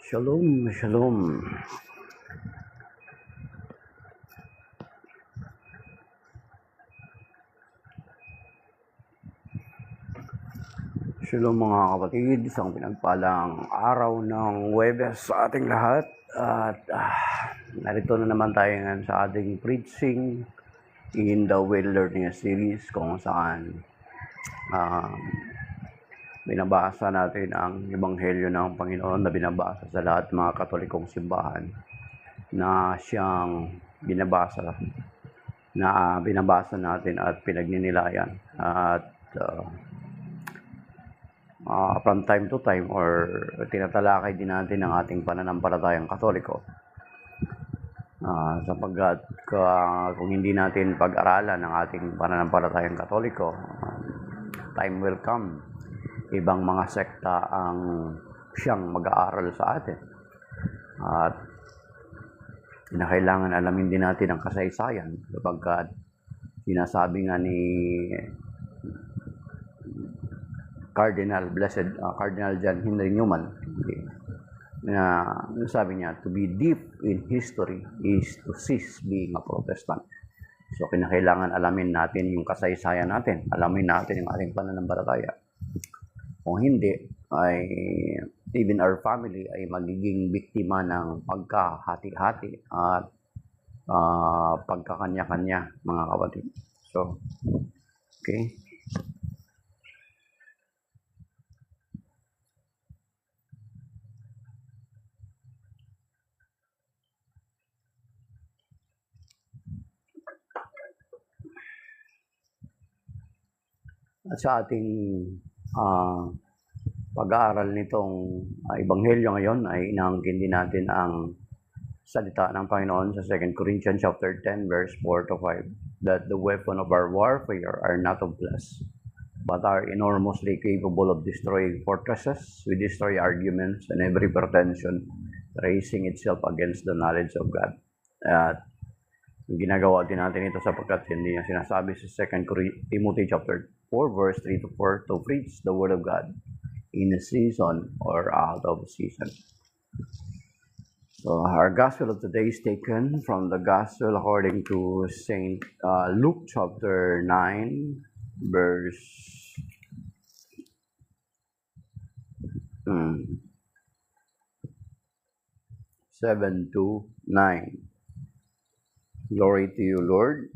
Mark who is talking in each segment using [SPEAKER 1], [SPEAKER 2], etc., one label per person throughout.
[SPEAKER 1] Shalom, shalom. Shalom mga kapatid, isang pinagpalang araw ng Huwebes sa ating lahat. At narito na naman tayo ngayon sa ating preaching in the Well Learning Series, kung saan binabasa natin ang Ebanghelyo ng Panginoon na binabasa sa lahat ng mga Katolikong simbahan, na siyang binabasa natin at pinagninilayan. At from time to time, or tinatalakay din natin ang ating pananampalatayang Katoliko, sapagkat kung hindi natin pag-aralan ang ating pananampalatayang Katoliko, time will come, ibang mga sekta ang siyang mag-aaral sa atin, at kinakailangan alamin din natin ang kasaysayan, sapagkat sinasabi nga ni Cardinal John Henry Newman, na sabi niya, to be deep in history is to cease being a Protestant. So kinakailangan alamin natin yung kasaysayan natin, alamin natin yung ating pananampalataya. Kung hindi, ay even our family ay magiging biktima ng pagkahati-hati at pagkakanya-kanya, mga kapatid. So, okay. At sa ating pag-aaral nitong Ebanghelyo ngayon ay inaangkin din natin ang salita ng Panginoon sa 2 Corinthians chapter 10 verse 4 to 5, that the weapon of our warfare are not of flesh, but are enormously capable of destroying fortresses. We destroy arguments and every pretension raising itself against the knowledge of God. At ginagawa din natin ito sapagkat hindi niya sinasabi sa 2 Timothy chapter 4 verse 3 to 4, to preach the word of God in a season or out of season. So our gospel of today is taken from the gospel according to Saint Luke chapter 9 verse 7 to 9. Glory to you, Lord.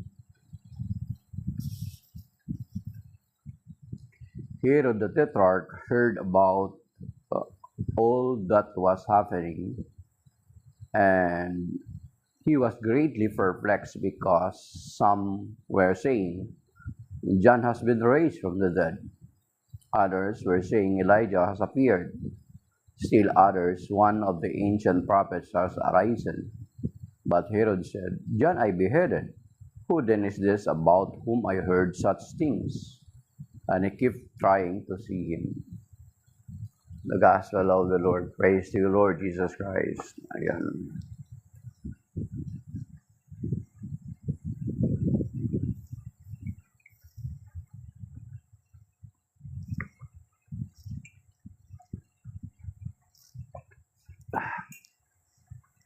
[SPEAKER 1] Herod the Tetrarch heard about all that was happening, and he was greatly perplexed, because some were saying, John has been raised from the dead. Others were saying, Elijah has appeared. Still others, one of the ancient prophets has arisen. But Herod said, John I beheaded. Who then is this about whom I heard such things? And he kept trying to see him. The Gospel of the Lord. Praise to you, Lord Jesus Christ. Ayan.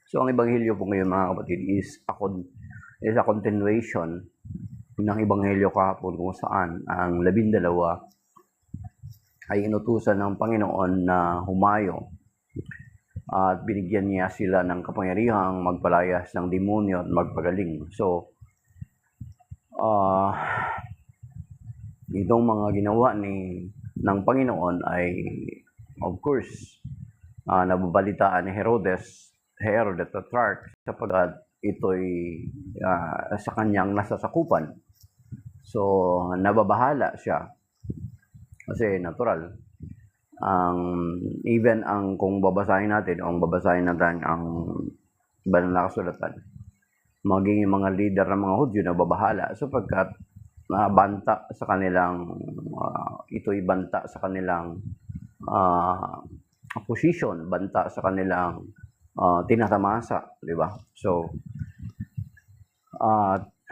[SPEAKER 1] So, ang Ebanghelyo po ngayon, mga kapatid, is a continuation ng Ebanghelyo kahapon, kung saan ang 12 ay inutusan ng Panginoon na humayo at binigyan niya sila ng kapangyarihang magpalayas ng demonyo at magpagaling. So, itong mga ginawa ng Panginoon ay, of course, nababalitaan ni Herod the Tetrarch, sapagkat ito'y sa kanyang nasasakupan. So, nababahala siya. Kasi natural. Kung babasahin natin ang banal na kasulatan, maging mga leader ng mga Hudyo nababahala, sapagkat banta sa kanilang, ito'y banta sa kanilang position, banta sa kanilang tinatamasa, di ba? So,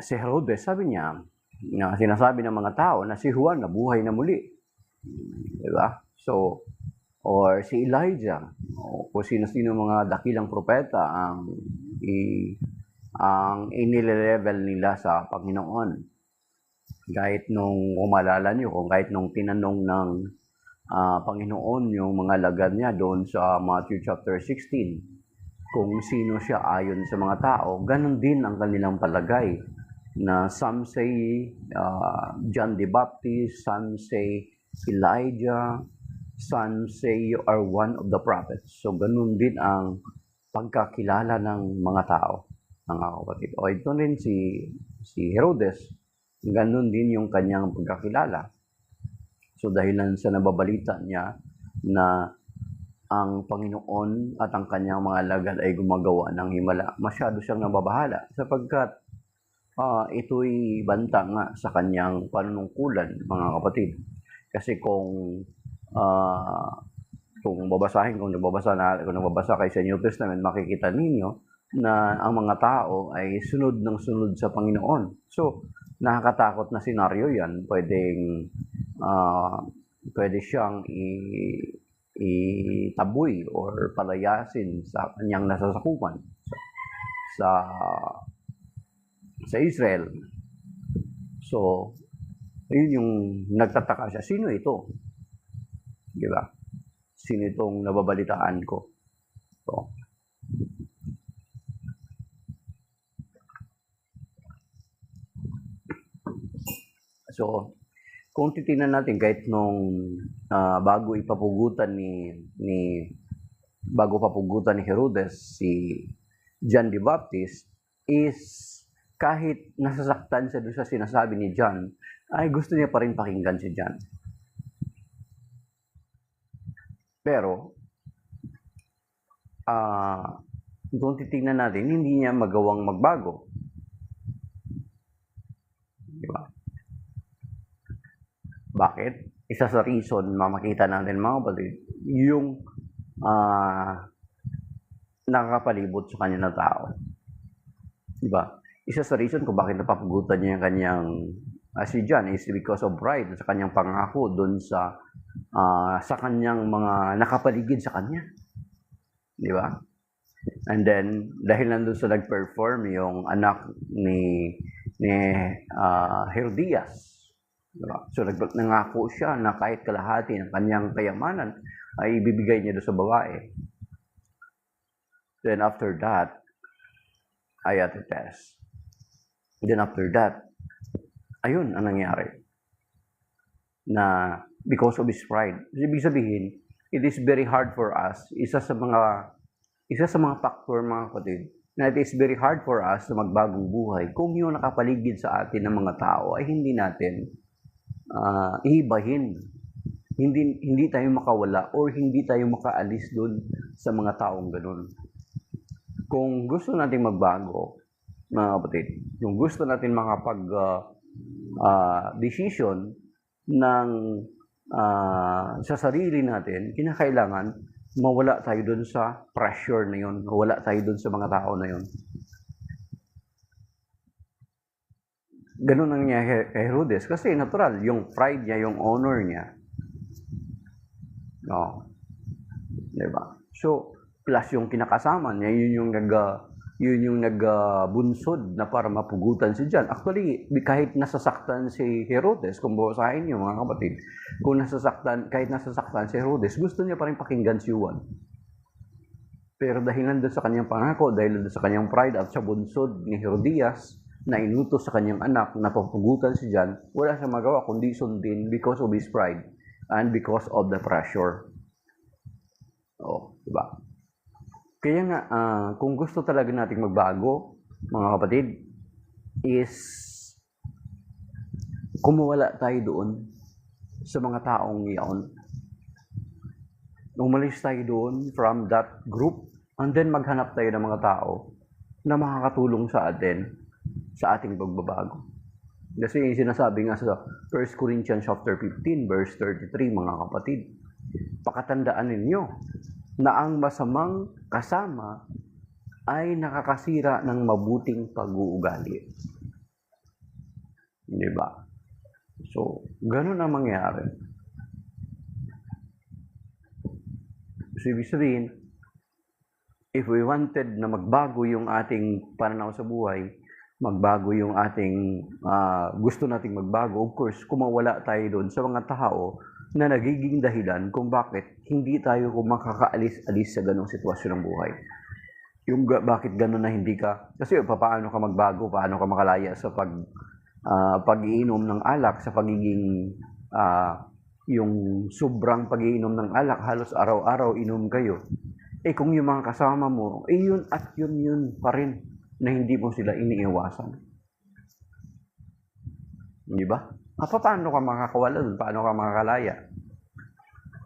[SPEAKER 1] si Herodes, sabi niya, sinasabi ng mga tao na si Juan nabuhay na muli, di ba? So, or si Elijah, o kung sino-sino mga dakilang propeta ang inilevel nila sa Panginoon. Kahit nung umalala niyo, kung kahit nung tinanong ng Panginoon yung mga lagad niya doon sa Matthew chapter 16, kung sino siya ayon sa mga tao, ganun din ang kanilang palagay. Na some say John the Baptist, some say Elijah, some say you are one of the prophets. So ganun din ang pagkakilala ng mga tao, mga kapatid. O ito rin si Herodes, ganun din yung kanyang pagkakilala. So dahilan sa nababalita niya na ang Panginoon at ang kanyang mga lagad ay gumagawa ng himala, masyado siyang nababahala sapagkat ito'y banta nga sa kanyang panunungkulan, mga kapatid. Kasi kung nagbabasa kayo sa New Testament, makikita ninyo na ang mga tao ay sunod ng sunod sa Panginoon. So, nakakatakot na senaryo yan. Pwede siyang itaboy or palayasin sa kanyang nasasakupan sa Israel. So, yun yung nagtataka siya. Sino ito? Di ba? Sino itong nababalitaan ko? So, kung titingnan natin kahit nung bago papugutan ni Herodes si John the Baptist, is kahit nasasaktan siya doon sa sinasabi ni John, ay gusto niya pa rin pakinggan si John. Pero kung titingnan natin, hindi niya magawang magbago. Diba? Bakit? Isa sa reason, makikita natin mga kapatid, yung nakakapalibot sa kanya na tao. Diba? Isa sa reason kung bakit napapagutan niya yung kanyang si John is because of pride sa kanyang pangako doon sa kanyang mga nakapaligid sa kanya. Diba? And then, dahil nandun sa nag-perform yung anak ni Herodias, diba? So, nangako siya na kahit kalahati ng kanyang kayamanan ay ibibigay niya doon sa babae. Then after that, ay test. Then after that, ayun ang nangyari. Na because of his pride. Ibig sabihin, it is very hard for us, isa sa mga factor, mga kapatid, na it is very hard for us na magbagong buhay kung yung nakapaligid sa atin ng mga tao ay hindi natin ihibahin. Hindi tayo makawala or hindi tayo makaalis doon sa mga taong ganun. Kung gusto natin magbago, mga kapatid, kung gusto natin makapag-decision sa sarili natin, kinakailangan mawala tayo doon sa pressure na yun, mawala tayo doon sa mga tao na yun. Ganun ang niya kay Herodes kasi natural, yung pride niya, yung honor niya. No. Diba? So, plus yung kinakasama niya, yun yung nagbunsod na para mapugutan si John. Actually, kahit nasasaktan si Herodes, kung basahin niyo mga kapatid, kahit nasasaktan si Herodes, gusto niya pa rin pakinggan si Juan. Pero dahil nandun sa kanyang pangako, dahil nandun sa kanyang pride at sa bunsod ni Herodias, na inutos sa kanyang anak na papugutan si John, wala siyang magawa kundi sundin because of his pride and because of the pressure. Diba? Kaya nga, kung gusto talaga nating magbago, mga kapatid, is kumawala tayo doon sa mga taong iyon. Umalis tayo doon from that group and then maghanap tayo ng mga tao na makakatulong sa atin sa ating pagbabago. Kasi yung sinasabi nga sa 1 Corinthians chapter 15 verse 33, mga kapatid, pakatandaan ninyo na ang masamang kasama ay nakakasira ng mabuting pag-uugali. Diba? So, ganun ang mangyari. So, ibig sabihin, if we wanted na magbago yung ating pananaw sa buhay, magbago yung ating gusto nating magbago, of course, kumawala tayo doon sa mga tao na nagiging dahilan kung bakit hindi tayo makakaalis-alis sa ganong sitwasyon ng buhay. Yung bakit gano'n na hindi ka, kasi paano ka magbago, paano ka makalaya sa pag-iinom ng alak, sa pagiging yung sobrang pag-iinom ng alak, halos araw-araw inom kayo. Kung yung mga kasama mo, yun at yun pa rin na hindi mo sila iniiwasan. Di ba? Paano ka makakawala doon? Paano ka makakalaya?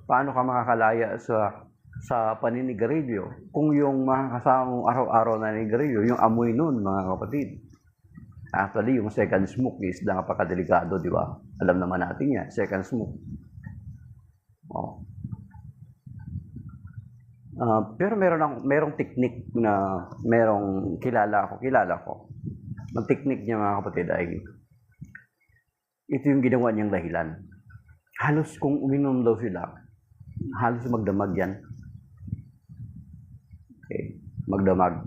[SPEAKER 1] Paano ka makakalaya sa paninigarilyo? Kung yung mga kasama mong araw-araw na ninigarilyo, yung amoy nun, mga kapatid. Actually, yung second smoke is napakadelikado, di ba? Alam naman natin yan, second smoke. Pero merong technique na kilala ko. Ang technique niya, mga kapatid, ay ito yung ginawa niyang dahilan. Halos kung uminom daw sila, halos magdamag yan. Okay, magdamag.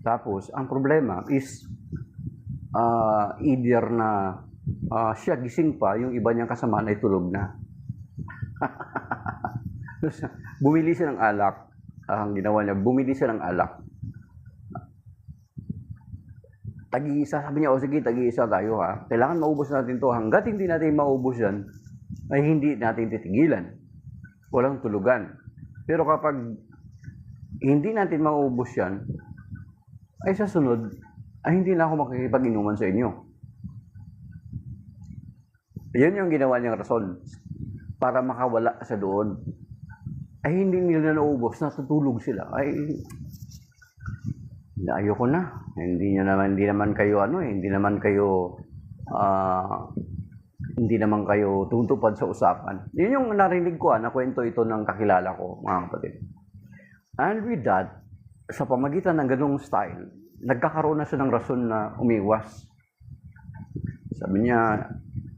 [SPEAKER 1] Tapos, ang problema is either na siya gising pa, yung iba niyang kasama ay tulog na. Bumili siya ng alak. Ang ginawa niya, bumili siya ng alak. Tag-iisa, sabi niya, sige, tag-iisa tayo ha. Kailangan maubos natin to. Hanggat hindi natin maubos yan, ay hindi natin titigilan. Walang tulugan. Pero kapag hindi natin maubos yan, ay sa sunod, ay hindi na ako makikipag-inuman sa inyo. Yan yung ginawa niyang rason para makawala sa doon. Ay hindi nila naubos, natutulog sila. Ay ayoko na. Hindi naman kayo tutupad sa usapan. Yun yung narinig ko na kwento ito ng kakilala ko, mga kapatid. And with that, sa pamagitan ng ganung style, nagkakaroon na siya ng rason na umiwas. Sabi niya,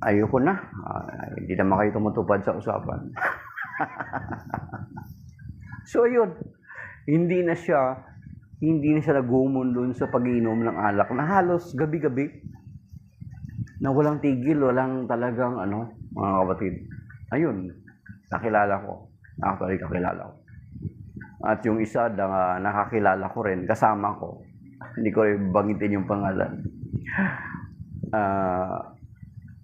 [SPEAKER 1] ayoko na. Hindi naman kayo tumutupad sa usapan. So yun, hindi na siya nagumon doon sa pag-inom ng alak na halos gabi-gabi na walang tigil, walang talagang mga kapatid. Ayun, kakilala ko. At yung isa na nakakilala ko rin, kasama ko. Hindi ko rin banggitin yung pangalan.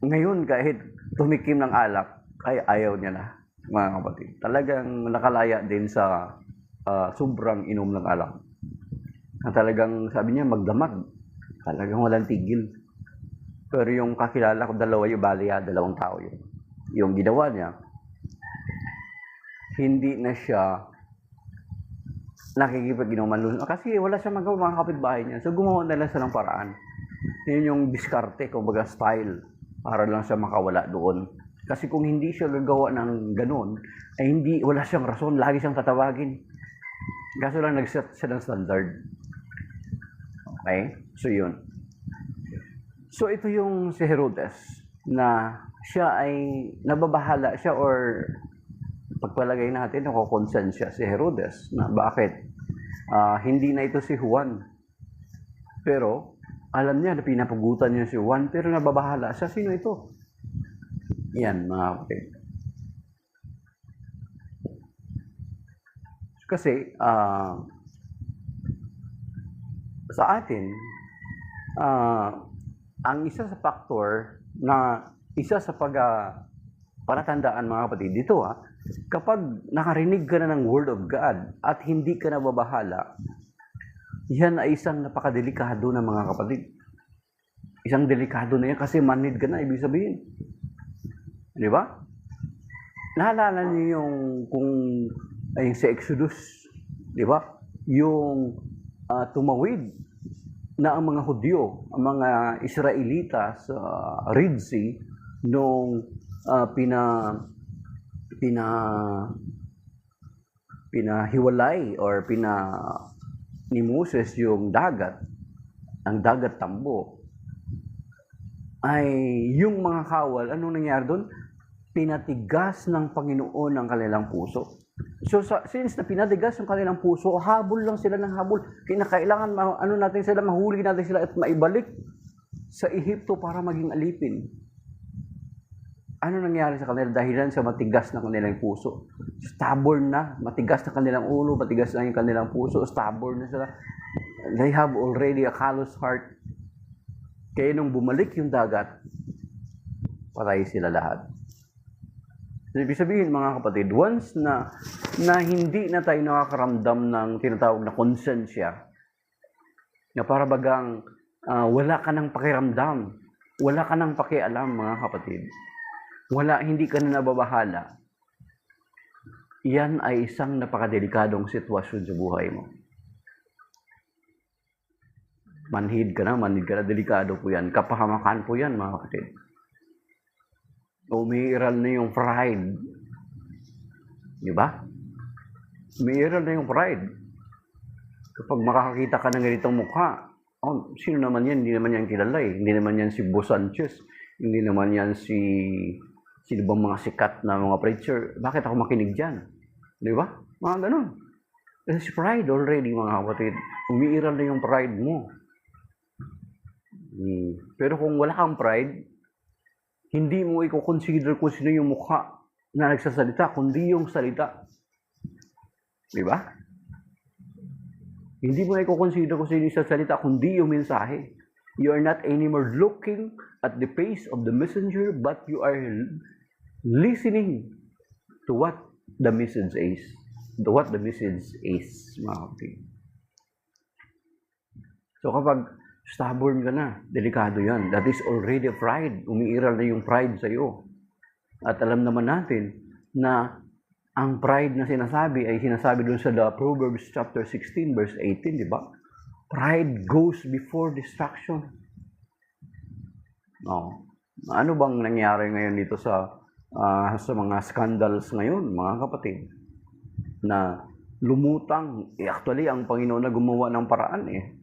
[SPEAKER 1] Ngayon, kahit tumikim ng alak, ay ayaw niya na, mga kapatid. Talagang nakalaya din sa sobrang inom ng alak. Talagang sabi niya magdamag. Talagang walang tigil. Pero yung kakilala ko, dalawang tao yun. Yung ginawa niya, hindi na siya nakikipag-inuman. Kasi wala siya magawa, mga kapitbahay niya. So gumawa na lang siya ng paraan. Yun yung diskarte, kumbaga style, para lang siya makawala doon. Kasi kung hindi siya gagawa ng ganun, ay wala siyang rason, lagi siyang tatawagin. Kaso lang nag-set siya ng standard. Okay? So yun. So ito yung si Herodes, na siya ay nababahala siya, or pagpalagay natin, nakokonsensya si Herodes na bakit hindi na ito si Juan. Pero alam niya na pinapagutan niya si Juan, pero nababahala siya. Sino ito? Yan, mga kapatid. Kasi sa atin, ang isa sa factor na isa sa palatandaan, mga kapatid, dito kapag nakarinig ka na ng Word of God at hindi ka nababahala, yan ay isang napakadelikado na, mga kapatid. Isang delikado na yan kasi manid ka na, ibig sabihin. Di ba? Naalala niyo yung sa Exodus, di ba? Yung tumawid na ang mga Hudyo, ang mga Israelita sa Red Sea nung pinahiwalay or ni Moses yung dagat, ang dagat tambo, ay yung mga kawal, anong nangyari doon? pinatigas ng Panginoon ang kanilang puso. So since na pinatigas ng kanilang puso, habol lang sila ng habol. Kinakailangan natin sila, mahuli natin sila at maibalik sa Ehipto para maging alipin. Ano nangyari sa kanila? Dahilan sa matigas na kanilang puso. Stubborn na, matigas na kanilang ulo, matigas na yung kanilang puso, stubborn na sila. They have already a callous heart. Kaya nung bumalik yung dagat, patay sila lahat. So, ibig sabihin mga kapatid, once na hindi na tayo nakakaramdam ng tinatawag na konsensya, na para bagang wala ka ng pakiramdam, wala ka ng pakialam mga kapatid, hindi ka na nababahala, yan ay isang napakadelikadong sitwasyon sa buhay mo. Manhid ka na, delikado po yan. Kapahamakan po yan mga kapatid. Umiiral na yung pride. Di ba? Umiiral na yung pride. Kapag makakakita ka ng ganitong mukha, sino naman yan? Hindi naman yan kilala eh. Hindi naman yan si Bo Sanchez. Hindi naman yan sino bang mga sikat na mga preacher. Bakit ako makinig dyan? Di ba? Mga ganun. It's pride already mga kapatid. Umiiral na yung pride mo. Pero kung wala kang pride, hindi mo i-consider kung sino yung mukha na nagsasalita, kundi yung salita. Di ba? Hindi mo i-consider kung sino yung salita, kundi yung mensahe. You are not anymore looking at the face of the messenger, but you are listening to what the message is. Mga kapatid. So kapag stubborn ka na, delikado yan. That is already pride. Umiiral na yung pride sa iyo. At alam naman natin na ang pride na sinasabi ay sinasabi doon sa Proverbs chapter 16 verse 18, di ba? Pride goes before destruction. Ano bang nangyari ngayon dito sa mga scandals ngayon, mga kapatid? Na lumutang. Actually, ang Panginoon na gumawa ng paraan eh.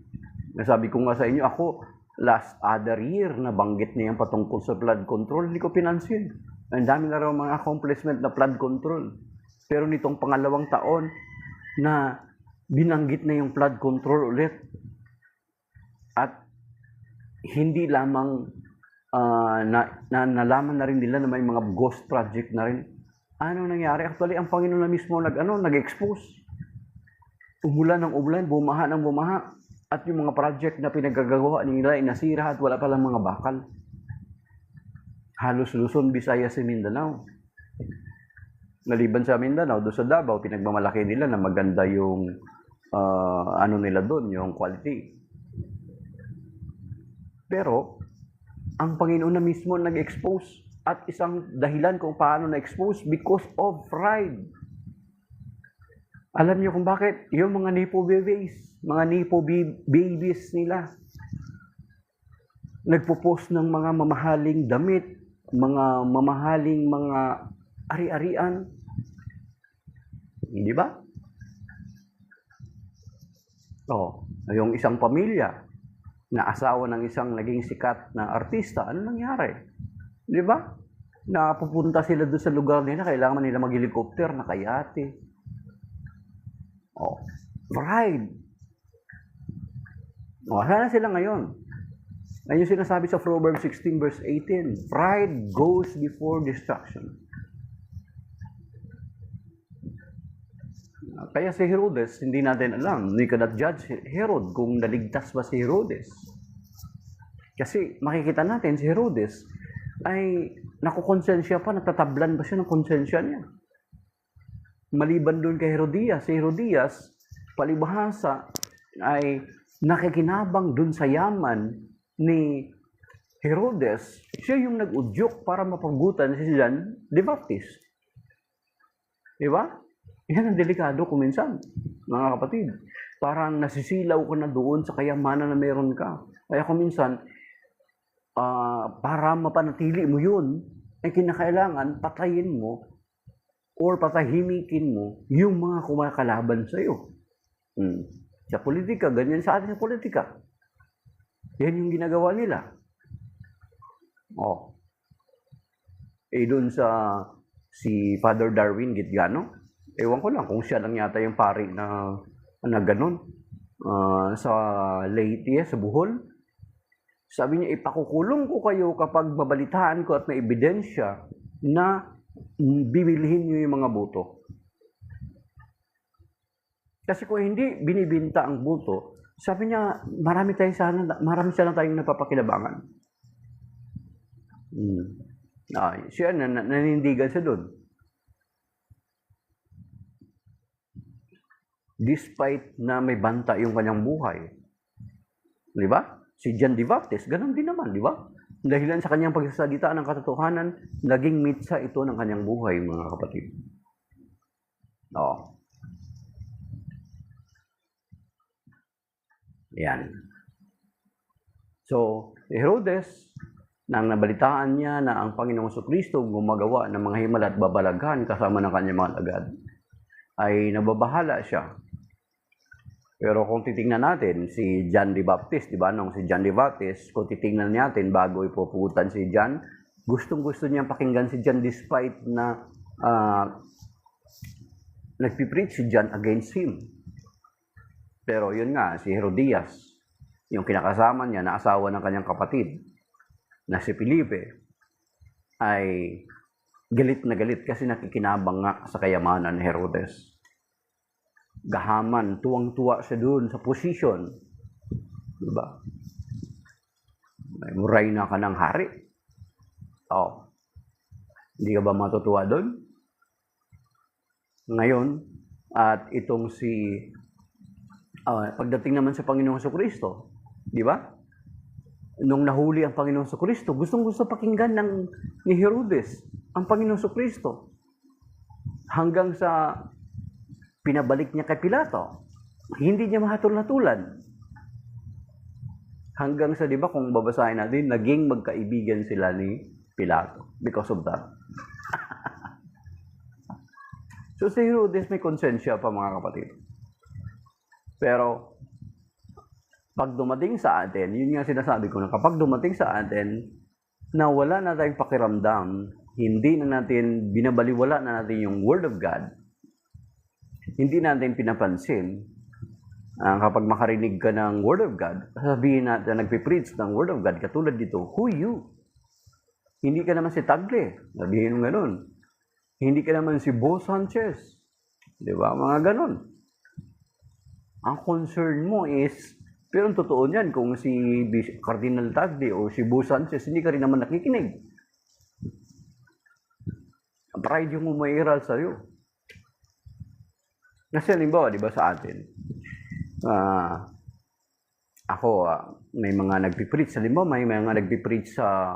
[SPEAKER 1] Nasabi ko nga sa inyo, ako, last other year, nabanggit niya patungkol sa flood control, hindi ko pinansin. Ang dami na raw mga accomplishment na flood control. Pero nitong pangalawang taon, na binanggit na yung flood control ulit. At hindi lamang nalaman na rin nila na may mga ghost project na rin. Ano nangyari? Actually, ang Panginoon na mismo nag-expose. Umulan ng umulan, bumaha ng bumaha. At yung mga project na pinagagawa nila ay nasira at wala palang mga bakal. Halos Luzon, Visayas, Mindanao. Naliban sa Mindanao, doon sa Davao, pinagmamalaki nila na maganda yung nila doon, yung quality. Pero, ang Panginoon na mismo nag-expose at isang dahilan kung paano na-expose because of pride. Alam niyo kung bakit? Yung mga Nepo babies nila, nagpo-post ng mga mamahaling damit, mga mamahaling mga ari-arian. Hindi ba? Yung isang pamilya na asawa ng isang naging sikat na artista, ano nangyari? Di ba? Napupunta sila doon sa lugar nila, kailangan nila mag-helicopter, nakayate. Pride. Sana sila ngayon. Ayun yung sinasabi sa Proverbs 16 verse 18. Pride goes before destruction. Kaya si Herodes, hindi natin alam. We cannot judge Herod kung naligtas ba si Herodes. Kasi makikita natin si Herodes ay nakukonsensya pa, natatablan ba siya ng konsensya niya. Maliban doon kay Herodias, si Herodias, palibhasa, ay nakikinabang doon sa yaman ni Herodes. Siya yung nag-udyok para mapagutan si John the Baptist. Di ba? Yan ang delikado kung minsan, mga kapatid. Parang nasisilaw ka na doon sa kayamanan na meron ka. Kaya kung minsan, para mapanatili mo yun, ay kinakailangan patayin mo or patahimikin mo yung mga kumakalaban sa iyo. Sa politika, ganyan sa atin sa politika. Yan yung ginagawa nila. Doon sa si Father Darwin Gitgano, ewan ko lang kung siya lang yata yung pari na ganun. Sa Leyte, sa Bohol. Sabi niya, ipakukulong ko kayo kapag babalitaan ko at may ebidensya na bibilihin niyo yung mga buto. Kasi kung hindi binibinta ang buto, sabi niya, marami sana tayong napapakilabangan. Siya nanindigan siya doon. Despite na may banta yung kanyang buhay. Di ba? Si John the Baptist, ganun din naman, di ba? Dahilan sa kanyang pagsasalita ng katotohanan, naging mitsa ito ng kanyang buhay, mga kapatid. Yan. So, Herodes, nang nabalitaan niya na ang Panginoong Kristo gumagawa ng mga himala at babalaghan kasama ng kanyang mga alagad, ay nababahala siya. Pero kung titingnan natin, si John the Baptist, di ba? Nung si John the Baptist, kung titingnan natin bago ipuputan si John, gustong-gusto niyang pakinggan si John despite na nagpipreach si John against him. Pero yun nga, si Herodias, yung kinakasama niya na asawa ng kanyang kapatid, na si Felipe, ay galit na galit kasi nakikinabang nga sa kayamanan ni Herodes. Gahaman, tuwang-tuwa siya doon sa position. Diba? May muray na ka ng hari. Hindi ka ba matutuwa doon? Ngayon, at itong pagdating naman sa Panginoong Kristo, di ba? Nung nahuli ang Panginoong Kristo, gustong-gusto pakinggan ni Herodes ang Panginoong Kristo. Hanggang sa pinabalik niya kay Pilato. Hindi niya mahatul-hatulan. Hanggang sa, di ba, kung babasahin natin, naging magkaibigan sila ni Pilato because of that. So, si Herodes may konsensya pa, mga kapatid. Pero, pag dumating sa atin, yun nga sinasabi ko na kapag dumating sa atin, na wala na tayong pakiramdam, hindi na natin, binabaliwala na natin yung Word of God, hindi natin pinapansin, kapag makarinig ka ng Word of God, sabihin natin, nagpipreach ng Word of God, katulad dito, who you? Hindi ka naman si Tagle, sabihin mo ganun. Hindi ka naman si Bo Sanchez. Di ba? Mga ganun. Ang concern mo is, pero ang totoo niyan, kung si Cardinal Tagle o si Bo Sanchez, hindi ka rin naman nakikinig. Ang pride yung umairal sa'yo. Kasi halimbawa, di ba sa atin, ako, may mga nagpipreach. Halimbawa, may mga nagpipreach sa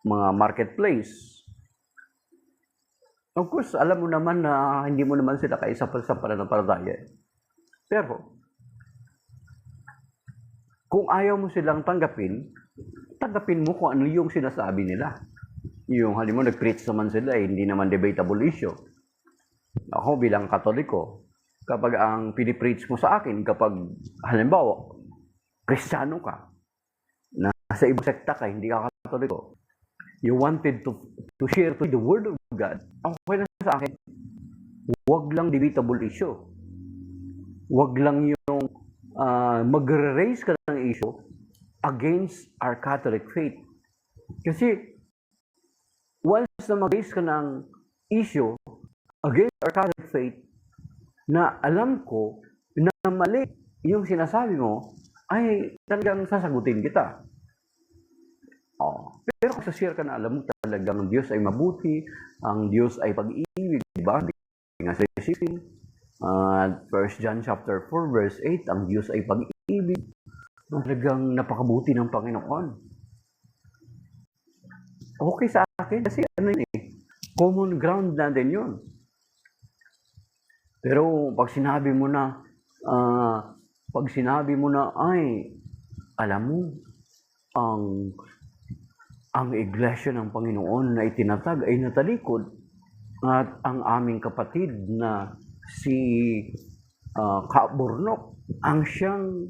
[SPEAKER 1] mga marketplace. Of course, alam mo naman na hindi mo naman sila kaisa sa pananampalataya. Pero, kung ayaw mo silang tanggapin mo kung ano yung sinasabi nila. Yung halimbawa, nag-preach naman sila, hindi naman debatable issue. Ako bilang Katoliko, kapag ang pinipreach mo sa akin, kapag halimbawa, Kristiyano ka, nasa ibang sekta ka, hindi ka Katoliko, you wanted to share to the Word of God, okay na sa akin, huwag lang debatable issue. Huwag lang yung magre-raise ka ng issue against our Catholic faith. Kasi, once na mag-raise ka ng issue against our Catholic faith, na alam ko na mali yung sinasabi mo, ay talagang sasagutin kita. Pero kung sa-share ka na alam mo talagang ang Diyos ay mabuti, ang Diyos ay pag-ibig, diba? Nga sa isipin, 1 John chapter 4 verse 8, ang Diyos ay pag-ibig. Talagang napakabuti ng Panginoon. Okay sa akin, kasi common ground natin yun. Pero pag sinabi mo na, ay, alam mo, ang iglesia ng Panginoon na itinatag ay natalikod at ang aming kapatid na si Kaburnok ang siyang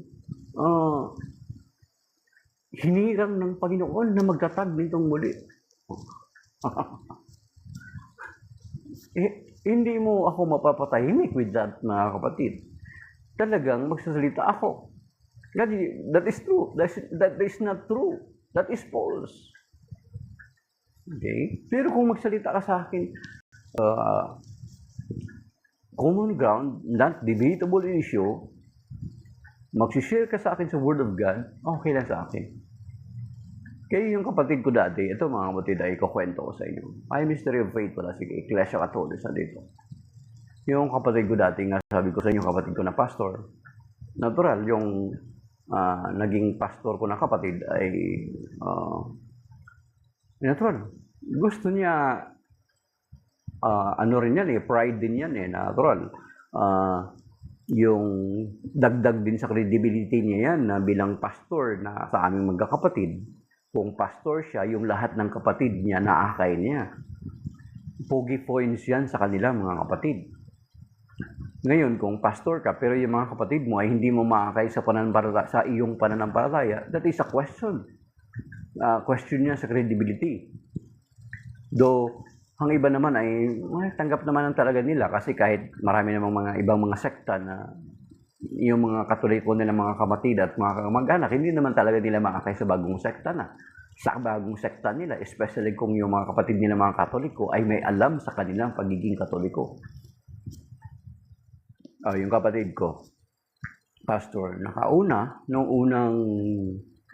[SPEAKER 1] hinirang ng Panginoon na magtatag nitong muli. Hindi mo ako mapapatahimik with that, mga kapatid. Talagang magsasalita ako. That is true. That is not true. That is false. Okay? Pero kung magsalita ka sa akin, common ground, not debatable issue, magsishare ka sa akin sa Word of God, okay lang sa akin. Kaya yung kapatid ko dati, ito mga kapatid ay ikukwento ko sa inyo. Ay, Mystery of Faith pala, sige, Iglesia Catholica dito. Yung kapatid ko dati, nga sabi ko sa inyo, kapatid ko na pastor, natural, yung naging pastor ko na kapatid ay natural. Gusto niya, ano rin yan pride din yan natural. Yung dagdag din sa credibility niya yan na bilang pastor na sa aming magkakapatid. Kung pastor siya, yung lahat ng kapatid niya naakay niya. Pogi points yan sa kanila mga kapatid. Ngayon, kung pastor ka, pero yung mga kapatid mo ay hindi mo maakay sa iyong pananampalataya, that is a question. Question niya sa credibility. Though, ang iba naman ay tanggap naman talaga nila kasi kahit marami namang mga ibang mga sekta na yung mga Katoliko nila mga kapatid at mga kamag-anak, hindi naman talaga nila maakay sa bagong sekta na. Sa bagong sekta nila, especially kung yung mga kapatid nila mga Katoliko ay may alam sa kanilang pagiging Katoliko. Yung kapatid ko, pastor, nakauna, nung unang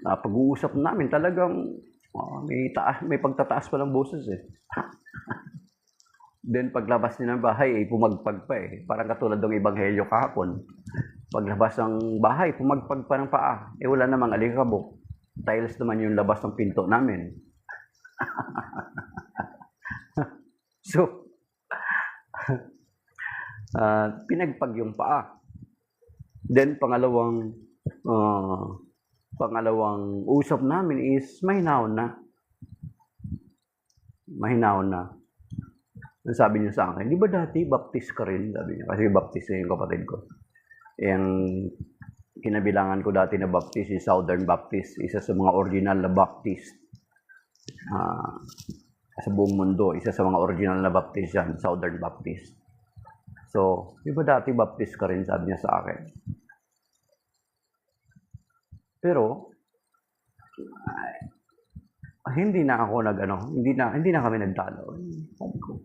[SPEAKER 1] pag-uusap namin, talagang may pagtataas pa ng boses Then paglabas niya ng bahay, pumagpag pa Parang katulad ng ebanghelyo kahapon. Paglabas ng bahay, pumagpag pa ng paa. Wala namang alikabok. Tiles naman yung labas ng pinto namin. So, pinagpag yung paa. Then pangalawang usap namin is mahinaw na. Ang sabi niya sa akin, di ba dati baptist ka rin? Sabi niya, kasi baptist yung kapatid ko. Yung kinabilangan ko dati na baptist is Southern Baptist, isa sa mga original na baptist sa buong mundo, isa sa mga original na baptist yan, Southern Baptist. So, di ba dati baptist ka rin? Sabi niya sa akin. Pero, hindi na kami nagtalo. Sabi ko,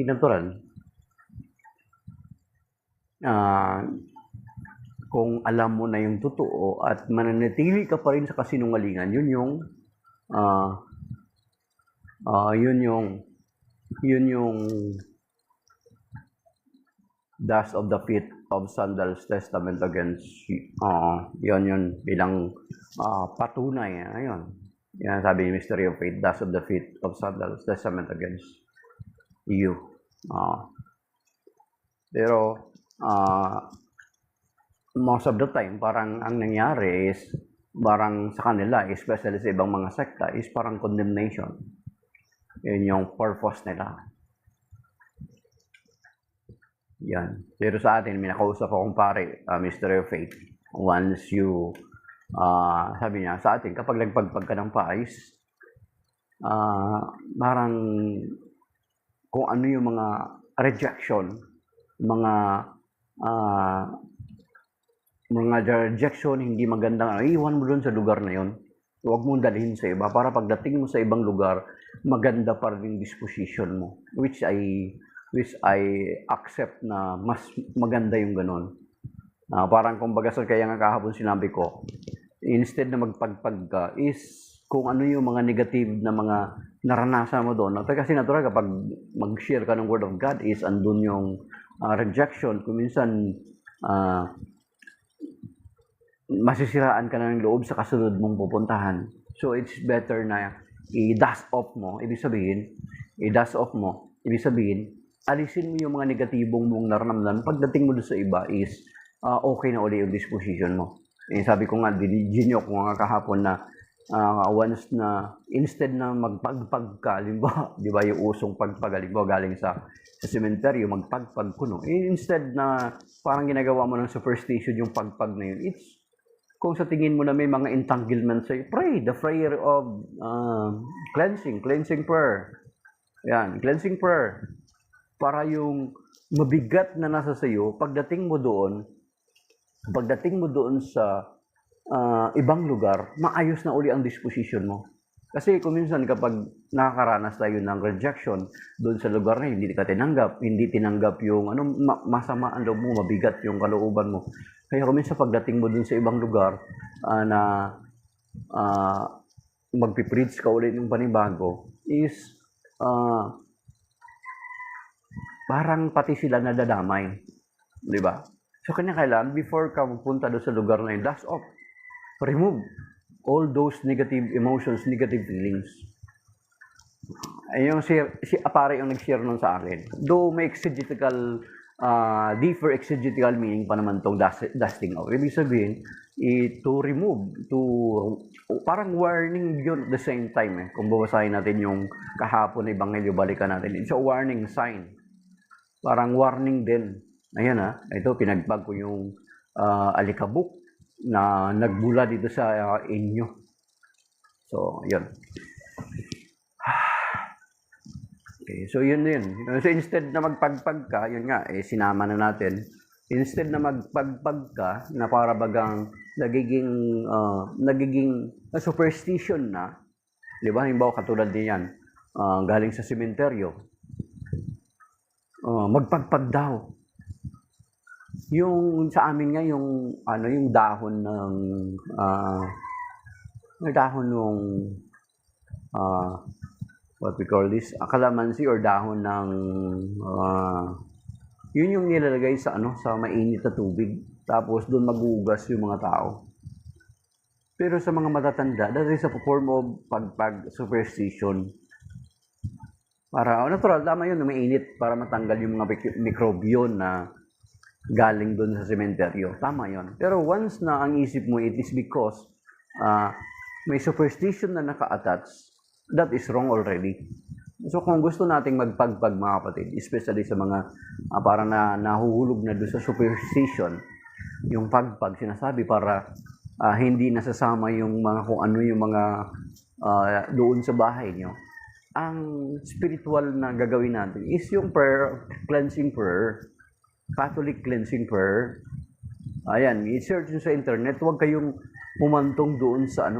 [SPEAKER 1] natural. Kung alam mo na yung totoo at mananatili ka pa rin sa kasinungalingan, yun yung dust of the feet of sandals testament against yun bilang patunay ayun. Yan sabi ni Mystery of Faith, dust of the feet of sandals testament against you. Pero most of the time parang ang nangyari is parang sa kanila, especially sa ibang mga sekta, is parang condemnation. Yun yung purpose nila. Yan. Pero sa atin, may nakausap akong pare, Mystery of Faith. Once you, sabi niya, sa atin, kapag nagpagpag ka ng paayos, parang kung ano yung mga rejection, mga rejection, hindi magandang, iwan mo dun sa lugar na yon. Huwag mong dalhin sa iba para pagdating mo sa ibang lugar, maganda pa rin disposition mo. Which I accept na mas maganda yung ganun. Parang kumbaga kaya nga kahapon sinabi ko, instead na magpagpag ka, is kung ano yung mga negative na mga naranasan mo doon. Kasi natural kapag mag-share ka ng Word of God is andun yung rejection. Kung minsan masisiraan ka na ng loob sa kasunod mong pupuntahan. So it's better na i-dust off mo. Ibig sabihin, alisin mo yung mga negatibong mong nararamdaman. Pagdating mo doon sa iba is okay na uli yung disposition mo. Sabi ko nga, dinigin ko nga kahapon na once na instead na magpagpag ka, di ba yung usong pagpag, galing sa cemetery, magpagpag kuno. Instead na parang ginagawa mo ng superstition yung pagpag na yun, it's Kung sa tingin mo na may mga entanglements sa'yo, pray the prayer of cleansing prayer. Yan, cleansing prayer. Para yung mabigat na nasa sa'yo, pagdating mo doon sa ibang lugar, maayos na uli ang disposition mo. Kasi kung minsan kapag nakakaranas tayo ng rejection doon sa lugar na hindi ka hindi tinanggap yung masama ang loob mo, mabigat yung kalooban mo. Kaya kung minsan pagdating mo doon sa ibang lugar na magpipreach ka ulit ng panibago is parang pati sila nadadamay. Di ba? So kanya kailangan before ka magpunta doon sa lugar na yun, dust off. Remove all those negative emotions, negative feelings. Ay yung si Apare yung nag-share nun sa akin. Though may exegetical, deeper exegetical meaning pa naman tong dusting off. Ibig sabihin, to remove, parang warning yun at the same time. Kung babasahin natin yung kahapon na Ebanghelyo, balikan natin. It's a warning sign. Parang warning din. Ayan ito pinagbag ko yung alikabok na nagbula dito sa inyo. So, yun. Okay, so yun. So instead na magpagpag ka, yun nga, sinama na natin. Instead na magpagpag ka, na para bagang nagiging superstition na, di ba? Halimbawa, katulad din yan, galing sa sementeryo, magpagpag daw. Yung sa amin nga yung dahon ng what we call this, calamansi or dahon ng yun yung nilalagay sa sa mainit na tubig, tapos doon magugas yung mga tao. Pero sa mga matatanda, that is a form of pagpag superstition. Para natural, tama yun, mainit para matanggal yung mga mikrobyon na galing doon sa sementeryo. Tama yon. Pero once na ang isip mo, it is because may superstition na naka-attach, that is wrong already. So kung gusto nating magpagpag mga kapatid, especially sa mga parang nahuhulog na doon sa superstition, yung pagpag sinasabi para hindi nasasama yung mga kung ano yung mga doon sa bahay nyo. Ang spiritual na gagawin natin is yung prayer, cleansing prayer, Catholic cleansing prayer. Ayan, i-search nyo sa internet, huwag kayong pumantong doon sa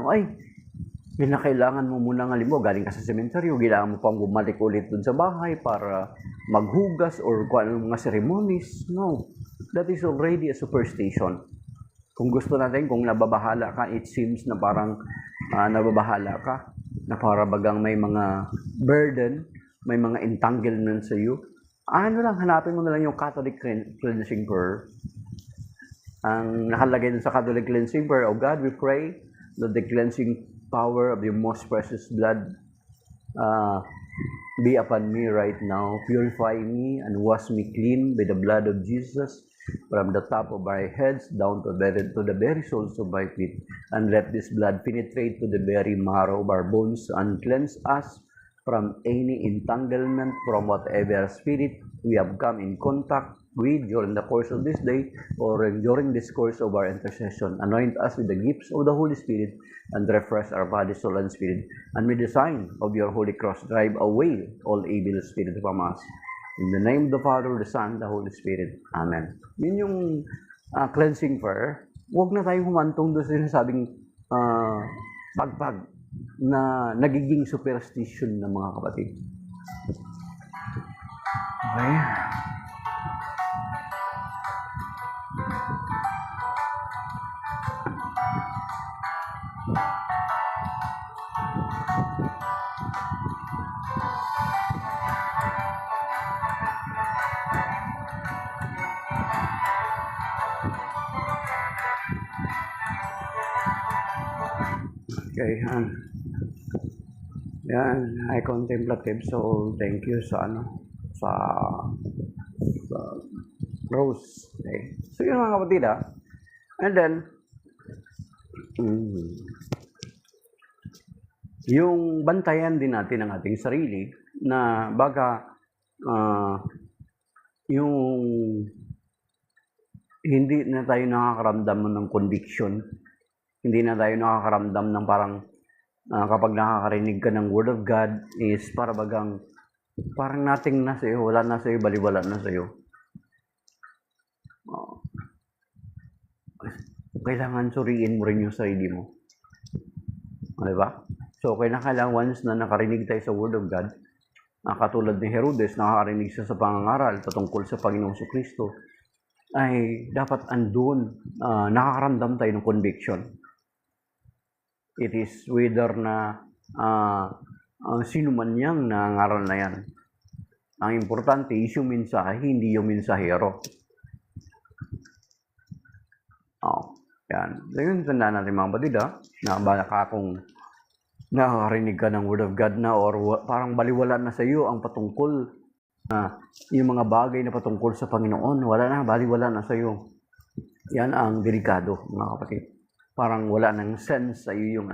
[SPEAKER 1] kinakailangan mo muna galing ka sa sementeryo, kailangan mo pang bumalik ulit doon sa bahay para maghugas or kung anong mga ceremonies. No, that is already a superstition. Kung gusto natin, kung nababahala ka, it seems na parang nababahala ka, na para bagang may mga burden, may mga entanglement sa iyo. Hanapin mo na lang yung Catholic cleansing prayer. Ang nakalagay dun sa Catholic cleansing prayer, "Oh God, we pray that the cleansing power of your most precious blood be upon me right now. Purify me and wash me clean by the blood of Jesus from the top of our heads down to the very soles of my feet. And let this blood penetrate to the very marrow of our bones and cleanse us from any entanglement from whatever spirit we have come in contact with during the course of this day or during this course of our intercession. Anoint us with the gifts of the Holy Spirit and refresh our body, soul, and spirit. And with the sign of your Holy Cross, drive away all evil spirits from us. In the name of the Father, the Son, the Holy Spirit. Amen." Yun yung cleansing prayer. Huwag na tayong humantong doon sa sinasabing pagpag na nagiging superstition ng mga kapatid. Okay? Okay, yan, ay contemplative. So, thank you sa Rose. Okay. So, yun mga kapatid And then, yung bantayan din natin ang ating sarili na baga yung hindi na tayo nakakaramdam ng conviction Hindi na tayo nakakaramdam ng parang kapag nakakarinig ka ng Word of God is parang nothing na sa'yo, wala na sa'yo, baliwala na sa'yo. Kailangan suriin mo rin yung sarili mo. Diba? So, kailangan once na nakarinig tayo sa Word of God, katulad ni Herodes, nakakarinig siya sa pangangaral patungkol sa Panginoong Kristo, ay dapat andun, nakakaramdam tayo ng conviction. It is whether na sino man niyang nangaral na yan. Ang importante is yung mensahe, hindi yung mensahero. Yan. So yun, tandaan natin mga batid, na baka kung nakakarinig ka ng Word of God na or parang baliwala na sa iyo ang patungkol, yung mga bagay na patungkol sa Panginoon, wala na, baliwala na sa iyo. Yan ang delikado, mga kapatid. Parang wala nang sense sa iyo yung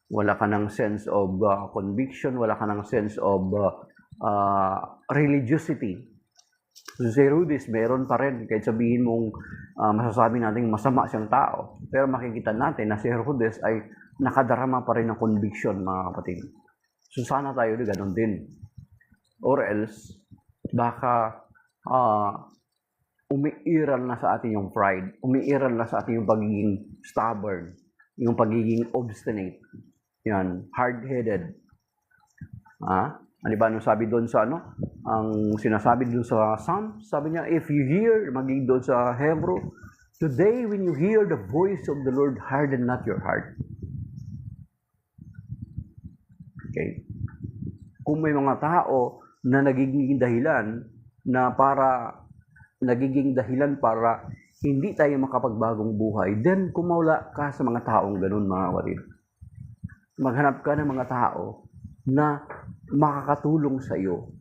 [SPEAKER 1] wala ka ng sense of conviction, wala ka ng sense of religiosity. So, si Herodes, meron pa rin, kahit sabihin mong masasabi natin masama siyang tao. Pero makikita natin na si Herodes ay nakadarama pa rin ng conviction, mga kapatid. So, sana tayo ganun din. Or else, baka umiiral na sa atin yung pride, umiiral na sa atin yung pagiging stubborn, yung pagiging obstinate, yan, hard-headed. Ano ba nung sabi doon sa ang sinasabi doon sa Psalm, sabi niya, if you hear, maging doon sa Hebrew, today when you hear the voice of the Lord, harden not your heart. Okay? Kung may mga tao na nagiging dahilan para hindi tayo makapagbagong buhay, then kumawala ka sa mga taong ganun, mga kapatid. Maghanap ka ng mga tao na makakatulong sa iyo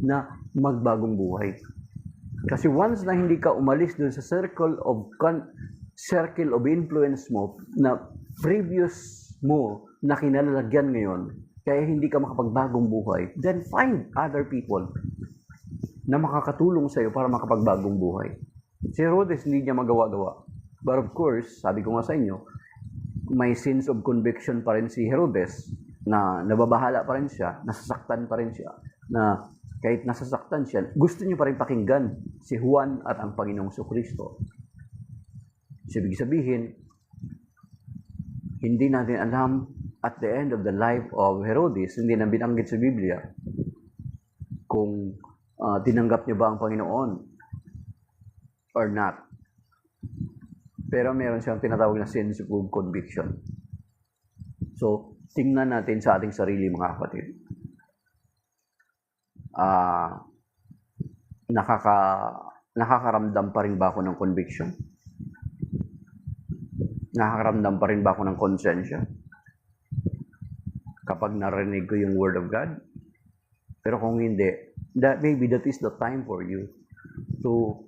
[SPEAKER 1] na magbagong buhay. Kasi once na hindi ka umalis dun sa circle of influence mo na previous mo na kinalalagyan ngayon, kaya hindi ka makapagbagong buhay, then find other people na makakatulong sa iyo para makapagbagong buhay. Si Herodes hindi niya magawa-gawa. But of course, sabi ko nga sa inyo, may sense of conviction pa rin si Herodes na nababahala pa rin siya, nasasaktan pa rin siya, na kahit nasasaktan siya, gusto niya pa rin pakinggan si Juan at ang Panginoong Kristo. So, ibig sabihin, hindi natin alam at the end of the life of Herodes, hindi na binanggit sa Biblia kung tinanggap niya ba ang Panginoon or not. Pero meron siyang tinatawag na sense of conviction. So, tingnan natin sa ating sarili, mga kapatid. Nakakaramdam pa rin ba ako ng conviction? Nakakaramdam pa rin ba ako ng konsensya? Kapag narinig ko yung Word of God? Pero kung hindi, maybe that is the time for you to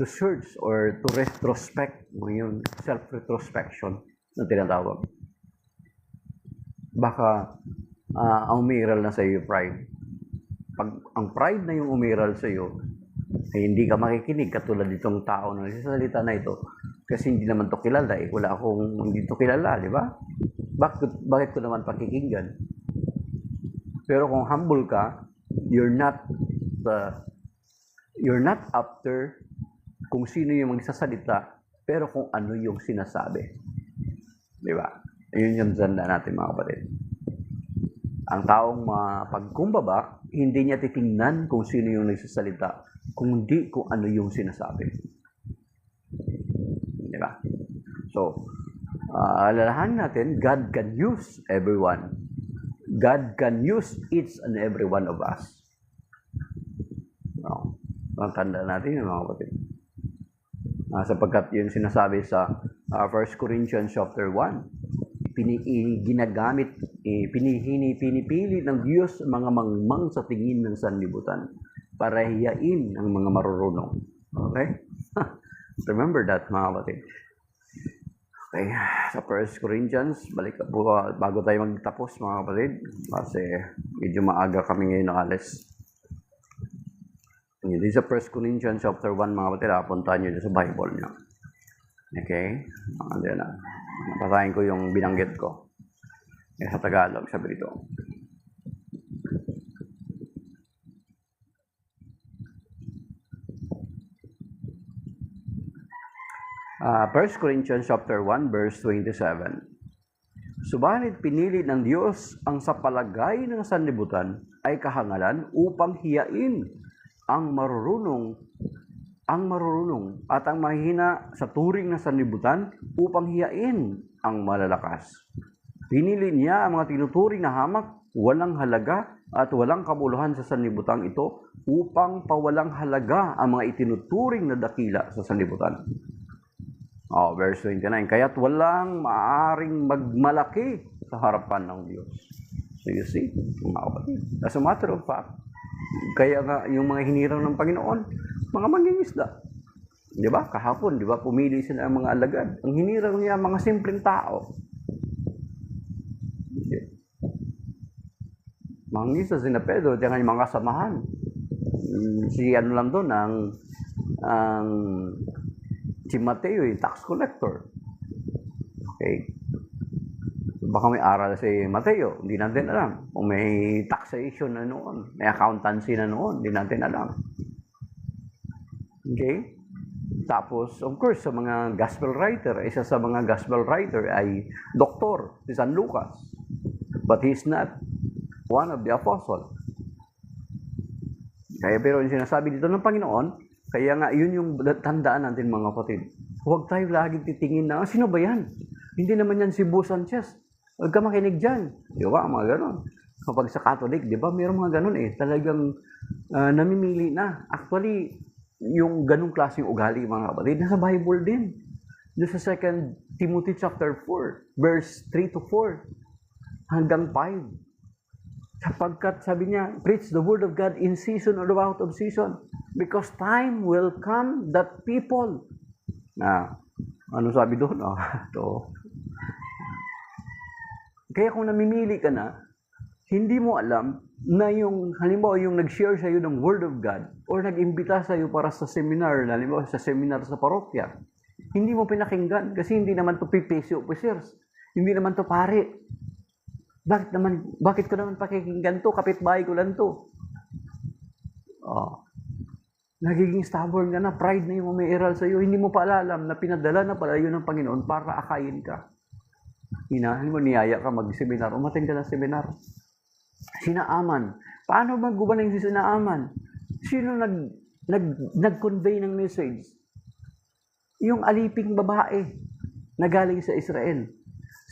[SPEAKER 1] search or to retrospect mo yung self-retrospection na tinatawag. Baka umiral na sa iyo pride. Pag ang pride na yung umiral sa iyo, ay hindi ka makikinig katulad ditong tao na nagsasalita na ito kasi hindi naman to kilala wala akong hindi to kilala, di ba? Bakit ko naman pakikinggan? Pero kung humble ka, you're not after kung sino yung magsasalita, pero kung ano yung sinasabi. Di ba? Yun yung tanda natin, mga kapatid. Ang taong mapagkumbaba, hindi niya titingnan kung sino yung nagsasalita, kundi kung ano yung sinasabi. Di ba? So, alalahan natin, God can use everyone. God can use each and every one of us. No? Ang tanda natin yung mga kapatid. Sapagkat yung sinasabi sa 1 Corinthians chapter 1, pinipili ng Diyos mga mangmang sa tingin ng sanlibutan para hiyain ang mga marurunong. Okay? Remember that, mga kapatid. Okay, sa 1 Corinthians, balik po bago tayo magtapos, mga kapatid, kasi medyo maaga kami ngayon nakalis. Hindi sa 1 Corinthians chapter 1, mga kapatid, puntahan nyo sa Bible nyo. Okay? Andyan na. Basahin ko yung binanggit ko. Sa Tagalog, sabi dito. First Corinthians chapter 1 verse 27. Subalit pinili ng Diyos ang sa palagay ng sanlibutan ay kahangalan upang hiyain ang marurunong at ang mahihina sa turing ng sanlibutan upang hiyain ang malalakas. Pinili niya ang mga tinuturing na hamak, walang halaga at walang kabuluhan sa sanlibutang ito upang pawalang halaga ang mga itinuturing na dakila sa sanlibutan. Verse 29, kaya't walang maaaring magmalaki sa harapan ng Diyos. So you see, mga kapatid, as a matter of fact, kaya nga yung mga hinirang ng Panginoon, mga mangingisda. Di ba? Kahapon, di ba? Pumili sila ng mga alagad. Ang hinirang niya, mga simpleng tao. Mangingisda sina Pedro, at yung mga kasamahan. Si ano lang doon, si Mateo, yung tax collector. Okay? Baka may aral si Mateo, hindi natin alam. Kung may taxation na noon, may accountancy na noon, hindi natin alam. Okay? Tapos, of course, sa mga gospel writer, isa sa mga gospel writer ay doktor, si San Lucas. But he's not one of the apostles. Kaya pero yung sinasabi dito ng Panginoon, kaya nga yun yung tandaan natin mga kapatid. Huwag tayo laging titingin na, sino ba yan? Hindi naman yan si Bo Sanchez. Huwag ka makinig dyan. Di ba? Mga ganon. Kapag sa Catholic, di ba? Mayroong mga ganon eh. Talagang namimili na. Actually, yung ganong klaseng ugali mga kapatid, nasa Bible din. Doon sa 2 Timothy chapter 4, verse 3 to 4 hanggang 5. Sapagkat sabi niya, preach the word of God in season or out of season. Because time will come that people. Ano sabi doon? Kaya kung namimili ka na, hindi mo alam na yung, halimbawa yung nag-share sa iyo ng Word of God or nag-imbita sa iyo para sa seminar, halimbawa sa seminar sa parokya, hindi mo pinakinggan kasi hindi naman to PPC officers. Hindi naman to pare. Bakit ko naman pakikinggan to? Kapitbahay ko lang to. Nagiging stubborn ka na, pride na yung may iral sa iyo. Hindi mo pa alam na pinadala na pala yun ng Panginoon para akayin ka. Hinahin mo, niyaya ka mag-seminar, umating ka ng seminar. Sinaaman. Paano mag-gubaling si Sinaaman? Sino nag-convey ng message? Yung aliping babae na galing sa Israel.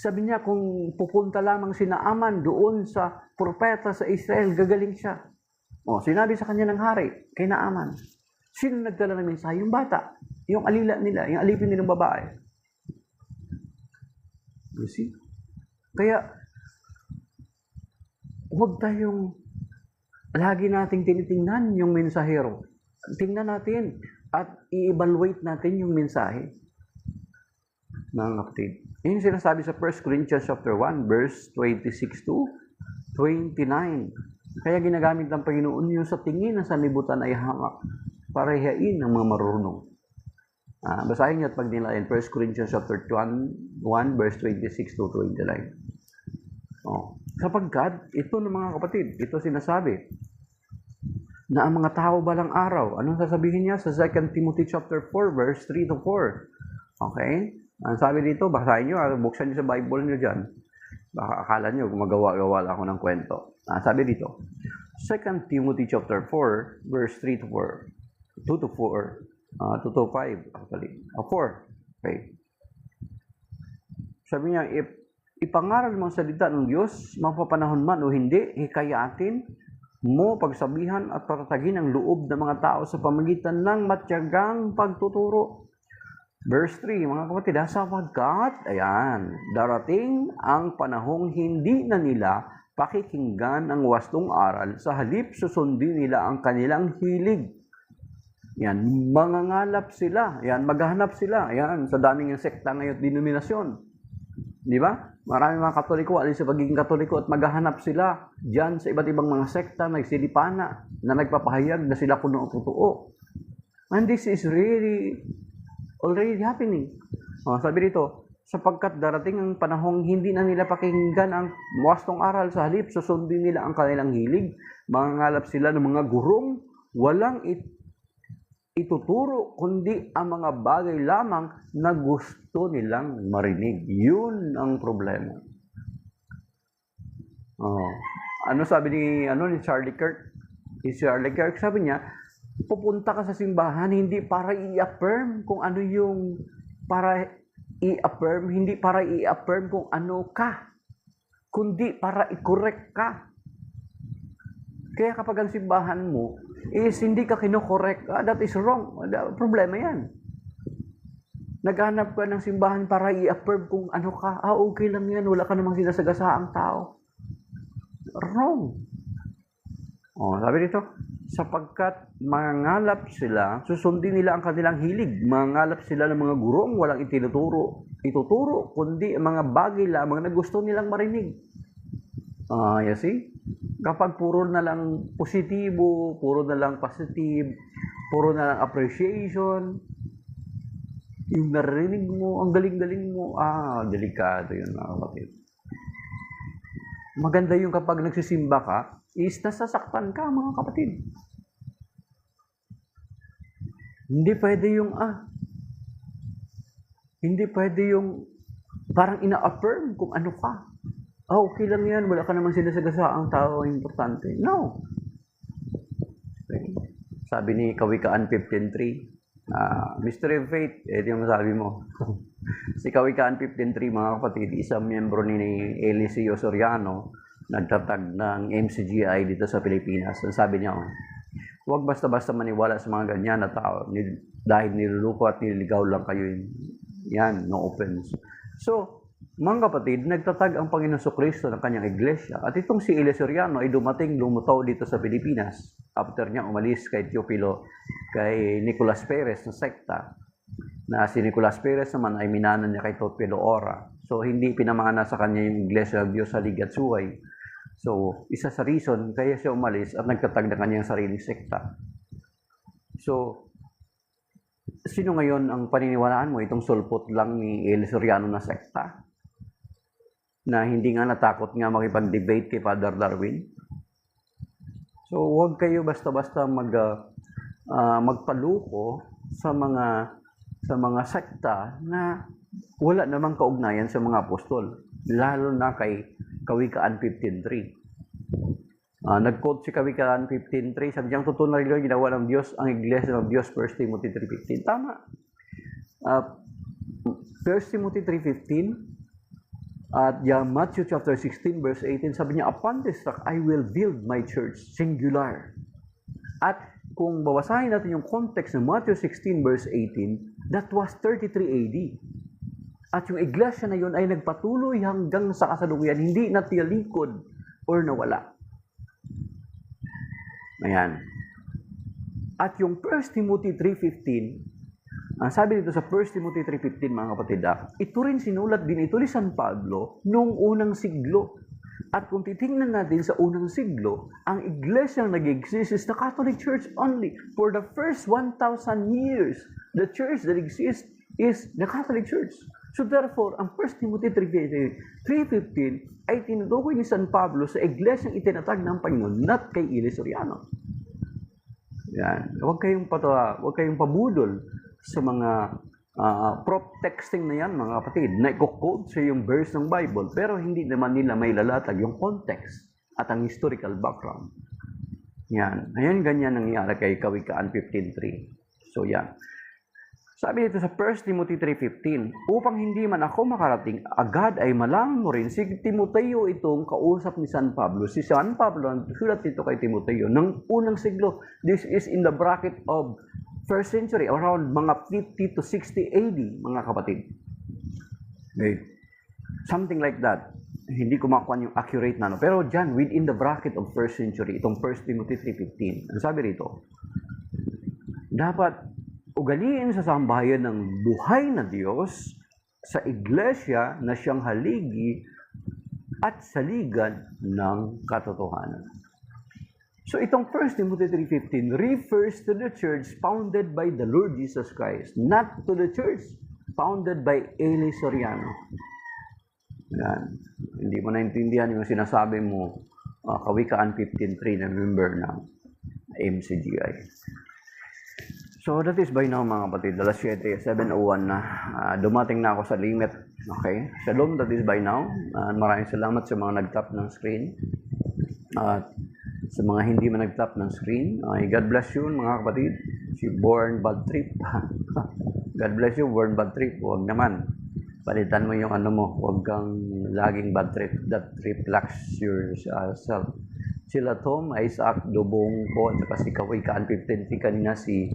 [SPEAKER 1] Sabi niya, kung pupunta lamang si Naaman doon sa propeta sa Israel, gagaling siya. Sinabi sa kanya ng hari, kay Naaman. Sino nagdala ng mensahe? Yung bata. Yung alila nila, yung alipin nilang babae. You see? Kaya, huwag tayong lagi nating tinitingnan yung mensahero. Tingnan natin at i-evaluate natin yung mensahe. Mga kapatid. Yun yung sinasabi sa 1 Corinthians chapter 1, verse 26 to 29. Kaya ginagamit ng Panginoon yung sa tingin na sanlibutan ay hamak para hiyain ng mga marunong. Basahin niyo at pagnilayan 1 Corinthians chapter 1, verse 26 to 29. Sapagkat, ito ng mga kapatid, ito sinasabi, na ang mga tao balang araw, anong sasabihin niya sa 2 Timothy chapter 4, verse 3 to 4? Okay? Ang sabi dito, basahin niyo, buksan niyo sa Bible niyo dyan. Baka akala niyo, gumagawa-gawa lang ako ng kwento. Sabi dito, 2 Timothy chapter 4, verse 3 to 4, 2 to 4, 2 to 5, actually. 4. Okay. Sabi niya, ipangaral mo ang salita ng Diyos, mapapanahon man o hindi, hikayatin mo pagsabihan at patatagin ang loob ng mga tao sa pamagitan ng matyagang pagtuturo. Verse 3, mga kapatid, sapagkat, darating ang panahong hindi na nila pakikinggan ang wastong aral, sa halip susundin nila ang kanilang hilig. Mangangalap sila, maghahanap sila, sa daming yung sekta ngayon at denominasyon. Di ba? Maraming mga Katoliko, alis sa pagiging Katoliko at maghahanap sila dyan sa iba't ibang mga sekta, nagsilipana, na nagpapahayag na sila kuno ang totoo. And this is really already happening. Sabi dito, sapagkat darating ang panahong hindi na nila pakinggan ang wastong aral, sa halip susundin nila ang kanilang hilig, mangangalap sila ng mga gurong, walang ituturo kundi ang mga bagay lamang na gusto nilang marinig. Yun ang problema. Ano sabi ni Charlie Kirk? Si Charlie Kirk, sabi niya, pupunta ka sa simbahan hindi para i-affirm kung ano yung para i-affirm, hindi para i-affirm kung ano ka, kundi para i-correct ka. Kaya kapag ang simbahan mo is hindi ka kino-correct, that is wrong. Problema yan. Naghanap ka ng simbahan para i-affirm kung ano ka, okay lang yan, wala ka namang sinasagasaang tao. Wrong. Sabi dito, sapagkat mangangalap sila, susundin nila ang kanilang hilig. Mangangalap sila ng mga gurong, walang ituturo, kundi ang mga bagay lamang na gusto nilang marinig. You see? Kapag puro na lang positibo, puro na lang positive, puro na lang appreciation, yung narinig mo, ang galing-galing mo, delikado yun, mga kapatid. Maganda yung kapag nagsisimba ka, is nasasaktan ka, mga kapatid. Hindi pwede yung parang ina-affirm kung ano ka. Okay lang yan, wala ka naman sinasagasaang tao, importante. No. Okay. Sabi ni Kawikaan 15.3, Mystery of Faith, ito yung sabi mo. Si Kawikaan 15.3, mga kapatid, isang miyembro ni Eliseo Soriano, nagtatag ng MCGI dito sa Pilipinas. Sabi niya, huwag basta-basta maniwala sa mga ganyan na tao dahil niluluko at nililigaw lang kayo. Yan, no offense. So, mga kapatid, nagtatag ang Panginoon Kristo ng kanyang iglesia. At itong si Eliseo Soriano ay lumutaw dito sa Pilipinas. After niya umalis kay Teofilo, kay Nicolas Perez na sekta, na si Nicolas Perez naman ay minanan niya kay Teofilo Ora. So, hindi pinamana sa kanya yung iglesia ng Diyos sa Ligat Suway. So, isa sa reason, kaya siya umalis at nagtatag ng kanyang sariling sekta. So, sino ngayon ang paniniwalaan mo? Itong sulpot lang ni Eliseo Soriano na sekta? Na hindi nga natakot nga makipag-debate kay Father Darwin? So, huwag kayo basta-basta magpaluko sa mga sekta na wala namang kaugnayan sa mga apostol, lalo na kay Kawikaan 15.3. Nag-quote si Kawikaan 15.3, sabi niyang totoo na rin ginawa ng Diyos ang iglesia ng Diyos, 1 Timothy 3.15. Tama. 1 Timothy 3.15 at Matthew chapter 16 verse 18, sabi niya, upon this rock I will build my church, singular. At kung babasahin natin yung context ng Matthew 16 verse 18, that was 33 AD. At yung iglesia na yun ay nagpatuloy hanggang sa kasalukuyan, hindi natilikod or nawala. Ayan. At yung 1 Timothy 3.15, sabi dito sa 1 Timothy 3.15, mga kapatid, ito rin sinulat din ito ni San Pablo noong unang siglo. At kung titingnan natin sa unang siglo, ang iglesyang nag-exist is the Catholic Church only. For the first 1,000 years, the church that exists is the Catholic Church. So therefore, ang 1 Timothy 3.15 ay tinutukoy ni San Pablo sa iglesyang itinatag ng Panginoon, not kay Eliseo Soriano. Yan. Huwag kayong pabudol sa mga prop texting na yan, mga kapatid, na i-quote sa yung verse ng Bible, pero hindi naman nila may lalatag yung context at ang historical background. Yan. Ayan, ganyan nangyari kay Kawikaan 15.3. So, yan. Sabi dito sa 1 Timothy 3.15, upang hindi man ako makarating, agad ay malaman mo rin si Timoteo itong kausap ni San Pablo. Si San Pablo, ang sulat dito kay Timoteo, ng unang siglo. This is in the bracket of 1st century, around mga 50 to 60 AD, mga kapatid. Okay. Something like that. Hindi ko makuha yung accurate na. Pero dyan, within the bracket of 1st century, itong 1 Timothy 3.15. Ang sabi rito, dapat ugaliin sa sambahayan ng buhay na Diyos sa iglesia na siyang haligi at saligan ng katotohanan. So itong 1 Timothy 3.15 refers to the church founded by the Lord Jesus Christ, not to the church founded by Eli Soriano. Yan. Hindi mo naintindihan yung sinasabi mo, Kawikaan 15.3 na member ng MCGI. So that is by now mga kapatid, alas 7:01 na. Dumating na ako sa limit. Okay? Shalom, that is by now. Maraming salamat sa mga nag-tap ng screen. At sa mga hindi man nag-tap ng screen, God bless you mga kapatid. Si Born Bad Trip. God bless you, Born Bad Trip. Huwag naman. Palitan mo yung ano mo. Huwag kang laging bad trip. That reflects yourself. Sila Tom, Isaac, Dubong ko, at saka si Kawikaan 15. Kanina si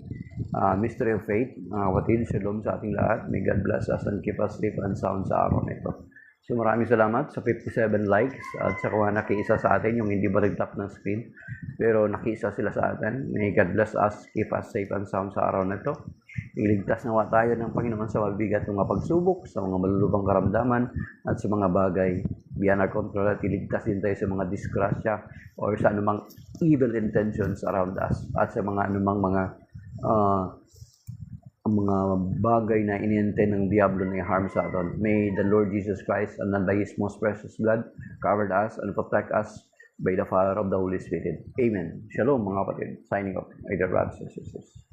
[SPEAKER 1] Mystery of Faith. Mga kapatid, shalom sa ating lahat. May God bless us and keep us safe and sound sa araw na ito. So maraming salamat sa 57 likes at sa kuha nakiisa sa atin yung hindi ba nag-tap ng screen pero nakiisa sila sa atin. May God bless us, keep us safe and sound sa araw na ito. Iligtas nawa tayo ng Panginoon sa mabigat ng mga pagsubok, sa mga malulubang karamdaman at sa mga bagay beyond our control at iligtas din tayo sa mga disgrasya or sa anumang evil intentions around us at sa mga anumang mga bagay na inintend ng Diablo na i-harm sa atin. May the Lord Jesus Christ and by His most precious blood covered us and protect us by the power of the Holy Spirit. Amen. Shalom mga kapatid. Signing off. Either brothers and sisters.